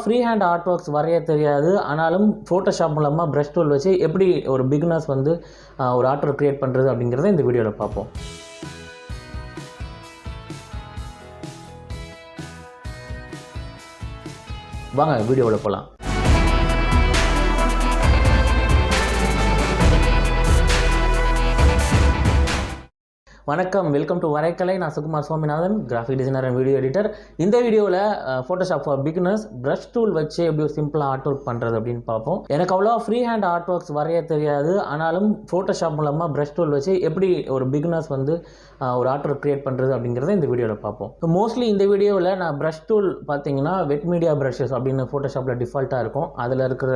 Free hand art works வரைய தெரியாது, ஆனாலும் ஃபோட்டோஷாப் மூலமாக ப்ரஷ் டூல் வச்சு எப்படி ஒரு பிகினர்ஸ் வந்து ஒரு ஆர்ட் ஒர்க் க்ரியேட் பண்ணுறது அப்படிங்கிறத இந்த வீடியோவில் பார்ப்போம். வாங்க வீடியோவில் போகலாம். வணக்கம், வெல்கம் டு வரைக்கலை. நான் Sukumar Swaminathan, graphic designer and video editor. இந்த வீடியோவில் Photoshop for beginners brush tool வச்சு எப்படி ஒரு சிம்பிளாக ஆர்ட் ஒர்க் பண்ணுறது அப்படின்னு பார்ப்போம். எனக்கு அவ்வளோவா ஃப்ரீ ஹேண்ட் ஆர்ட் ஒர்க்ஸ் வரைய தெரியாது, ஆனாலும் ஃபோட்டோஷாப் மூலமாக ப்ரஷ் டூல் வச்சு எப்படி ஒரு பிகினர்ஸ் வந்து ஒரு ஆர்ட் ஒர்க் க்ரியேட் பண்ணுறது அப்படிங்கிறத இந்த வீடியோவில் பார்ப்போம். மோஸ்ட்லி இந்த வீடியோவில் நான் ப்ரஷ் டூல் பார்த்தீங்கன்னா வெட் மீடியா ப்ரஷஸ் அப்படின்னு ஃபோட்டோஷாப்பில் டிஃபால்ட்டாக இருக்கும், அதில் இருக்கிற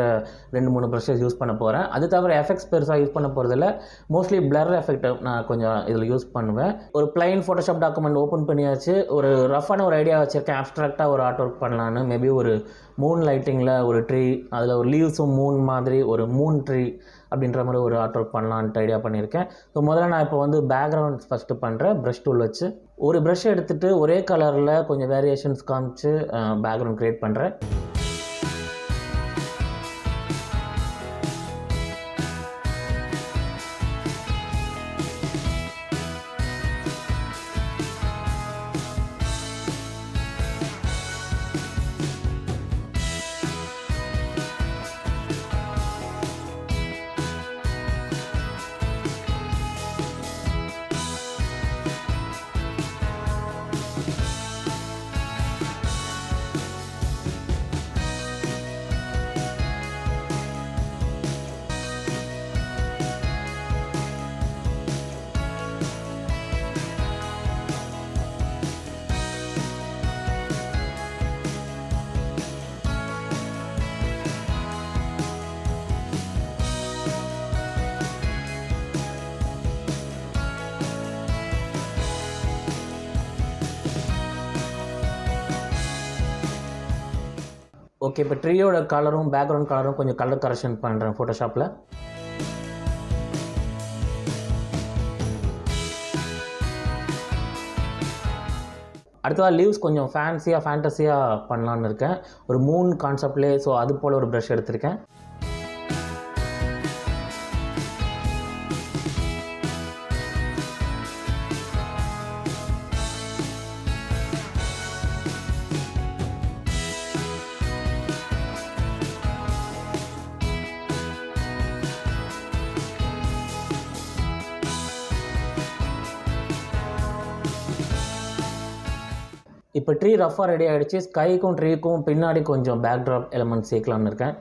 2-3 ப்ரஷஸ் யூஸ் பண்ண போகிறேன். அது தவிர எஃபெக்ட்ஸ் பெருசாக யூஸ் பண்ண போகிறதில்ல. மோஸ்ட்லி பிளர் எஃபெக்ட் நான் கொஞ்சம் இதில் யூஸ் பண்ணுவேன். ஒரு பிளைன் ஃபோட்டோஷாப் டாக்குமெண்ட் ஓப்பன் பண்ணியாச்சு. ஒரு ரஃபான ஒரு ஐடியா வச்சுருக்கேன், அப்ஸ்ட்ராக்டாக ஒரு ஆர்ட் ஒர்க் பண்ணலான்னு. மேபி ஒரு மூன் லைட்டிங்கில் ஒரு ட்ரீ, அதில் ஒரு லீவ்ஸும் மூன் மாதிரி ஒரு மூன் ட்ரீ அப்படின்ற மாதிரி ஒரு ஆர்ட் ஒர்க் பண்ணலான்ட்டு ஐடியா பண்ணியிருக்கேன். ஸோ முதல்ல நான் இப்போ வந்து பேக்ரவுண்ட்ஸ் ஃபஸ்ட்டு பண்ணுறேன் ப்ரஷ் டூல் வச்சு. ஒரு ப்ரஷ் எடுத்துகிட்டு ஒரே கலரில் கொஞ்சம் வேரியேஷன்ஸ் காமிச்சு பேக்ரவுண்ட் க்ரியேட் பண்ணுறேன். ஓகே, இப்போ ட்ரீயோட கலரும் பேக்ரவுண்ட் கலரும் கொஞ்சம் கலர் கரெக்ஷன் பண்ணுறேன் ஃபோட்டோஷாப்பில். அடுத்ததாக லீவ்ஸ் கொஞ்சம் ஃபேண்டஸியாக பண்ணலான்னு இருக்கேன். ஒரு மூன் கான்செப்ட்லேயே, ஸோ அது போல் ஒரு ப்ரஷ் எடுத்திருக்கேன். இப்போ ட்ரீ ரஃபாக ரெடி ஆகிடுச்சு. ஸ்கைக்கும் ட்ரீக்கும் பின்னாடி கொஞ்சம் பேக்ட்ராப் எலமெண்ட் சேர்க்கலான்னு இருக்கேன்.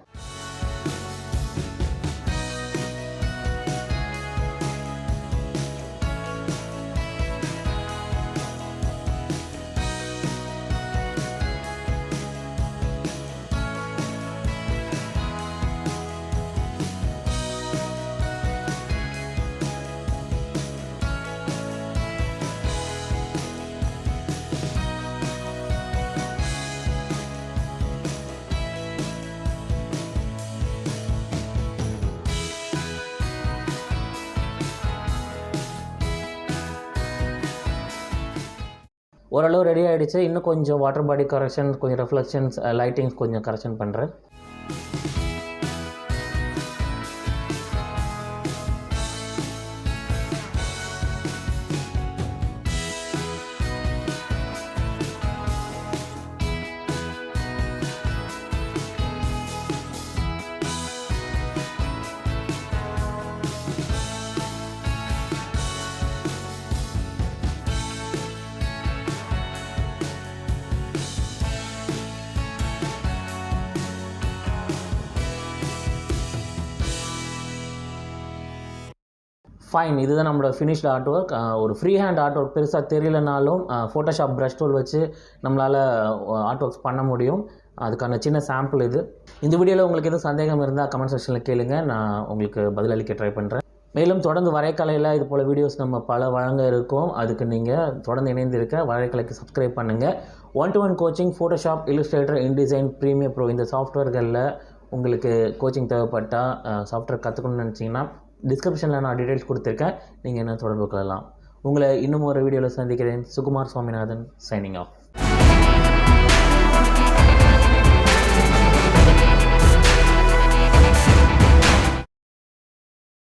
ஓரளவு ரெடி ஆகிடுச்சு. இன்னும் கொஞ்சம் வாட்டர் பாடி கரெக்ஷன், கொஞ்சம் ரெஃப்ளெக்ஷன்ஸ், லைட்டிங்ஸ் கொஞ்சம் கரெக்ஷன் பண்ணுறேன். ஃபைன், இதுதான் நம்மளோட ஃபினிஷ்டு ஆர்ட் ஒர்க். ஒரு ஃப்ரீ ஹேண்ட் ஆர்ட் ஒர்க் பெருசாக தெரியலனாலும் ஃபோட்டோஷாப் ப்ரஷ் டூல் வச்சு நம்மளால் ஆர்ட் ஒர்க்ஸ் பண்ண முடியும். அதுக்கான சின்ன சாம்பிள் இது. இந்த வீடியோவில் உங்களுக்கு எதுவும் சந்தேகம் இருந்தால் கமெண்ட் செக்ஷனில் கேளுங்க, நான் உங்களுக்கு பதிலளிக்க ட்ரை பண்ணுறேன். மேலும் தொடர்ந்து வரைக்கலையில் இது போல் வீடியோஸ் நம்ம பல வழங்க இருக்கோம். அதுக்கு நீங்கள் தொடர்ந்து இணைந்திருக்க வரைக்கலைக்கு சப்ஸ்கிரைப் பண்ணுங்கள். 1-to-1 coaching, Photoshop, Illustrator, InDesign, Premiere Pro இந்த சாஃப்ட்வேர்களில் உங்களுக்கு கோச்சிங் தேவைப்பட்டால், சாஃப்ட்வேர் கற்றுக்கணும்னு நினச்சிங்கன்னா டிஸ்கிரிப்ஷனில் நான் டீட்டெயில்ஸ் கொடுத்துருக்கேன், நீங்கள் என்ன தொடர்பு கொள்ளலாம். உங்களை இன்னும் ஒரு வீடியோவில் சந்திக்கிறேன். Sukumar Swaminathan, signing off.